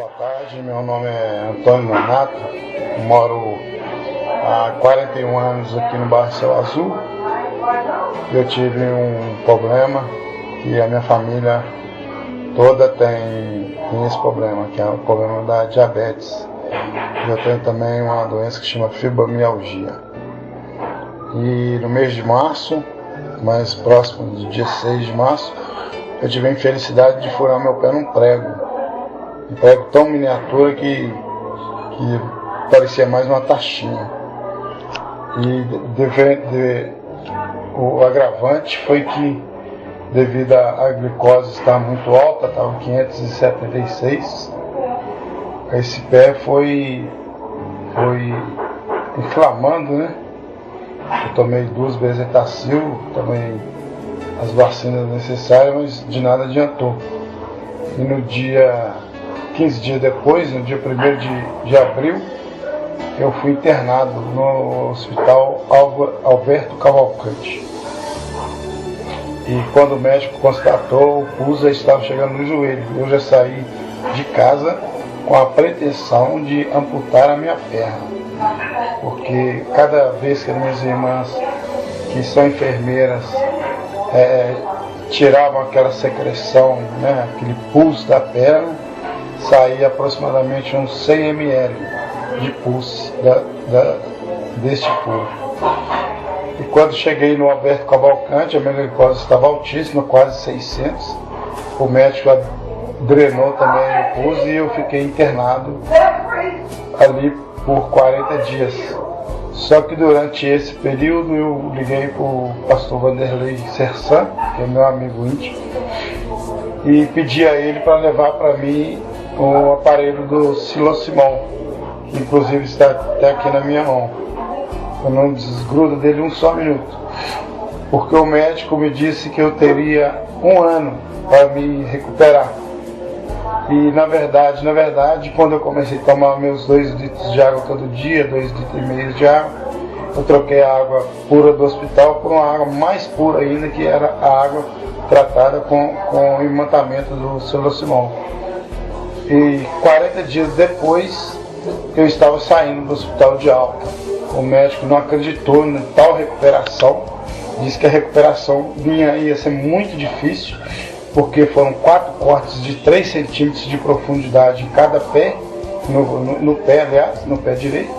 Boa tarde, meu nome é Antônio Nonato, moro há 41 anos aqui no bairro Céu Azul. Eu tive um problema e a minha família toda tem esse problema, que é o problema da diabetes. Eu tenho também uma doença que chama fibromialgia. E no mês de março, mais próximo do dia 6 de março, eu tive a infelicidade de furar meu pé num prego. Um prego tão miniatura que parecia mais uma taxinha. E o agravante foi que, devido à glicose estar muito alta, estava 576, esse pé foi inflamando, né? Eu tomei 2 bezetacil, tomei as vacinas necessárias, mas de nada adiantou. E no dia 15 dias depois, no dia 1º de abril, eu fui internado no hospital Alberto Cavalcante. E quando o médico constatou, o pulso estava chegando no joelho. Eu já saí de casa com a pretensão de amputar a minha perna. Porque cada vez que as minhas irmãs, que são enfermeiras, tiravam aquela secreção, né, aquele pus da perna, saía aproximadamente uns 100 ml de pus deste pus. E quando cheguei no Alberto Cavalcante, a minha glicose estava altíssima, quase 600. O médico drenou também o pus e eu fiquei internado ali por 40 dias. Só que durante esse período eu liguei para o pastor Vanderlei Sersan, que é meu amigo íntimo, e pedi a ele para levar para mim o aparelho do Silosimol, que inclusive está até aqui na minha mão. Eu não desgrudo dele um só minuto, porque o médico me disse que eu teria 1 ano para me recuperar. E na verdade, quando eu comecei a tomar meus 2 litros de água todo dia, 2,5 litros de água, eu troquei a água pura do hospital por uma água mais pura ainda, que era a água tratada com o imantamento do Silosimol. E 40 dias depois, eu estava saindo do hospital de alta. O médico não acreditou em tal recuperação, disse que a recuperação ia ser muito difícil, porque foram 4 cortes de 3 centímetros de profundidade em cada pé, no pé direito,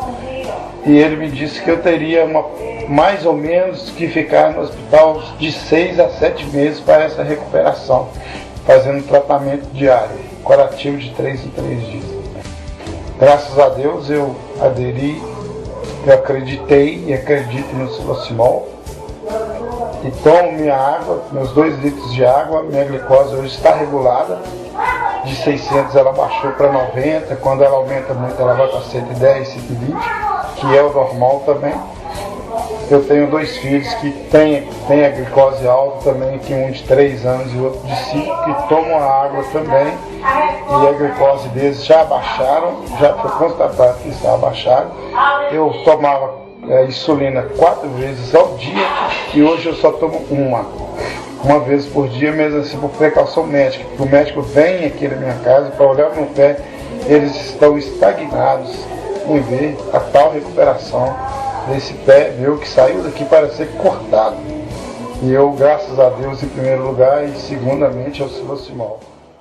e ele me disse que eu teria mais ou menos que ficar no hospital de 6 a 7 meses para essa recuperação, fazendo tratamento diário, curativo de 3 em 3 dias. Graças a Deus eu aderi, eu acreditei e acredito no Silosimol. E tomo minha água, meus 2 litros de água, minha glicose hoje está regulada. De 600 ela baixou para 90, quando ela aumenta muito ela vai para 110, 120, que é o normal também. Eu tenho 2 filhos que têm a glicose alta também, que um de 3 anos e o outro de 5, que tomam a água também, e a glicose deles já abaixaram, já foi constatado que está abaixado. Eu tomava insulina 4 vezes ao dia e hoje eu só tomo uma vez por dia, mesmo assim por precaução médica, porque o médico vem aqui na minha casa para olhar o meu pé, eles estão estagnados em ver a tal recuperação desse pé meu que saiu daqui para ser cortado. E eu, graças a Deus, em primeiro lugar, e segundamente ao Silosimol.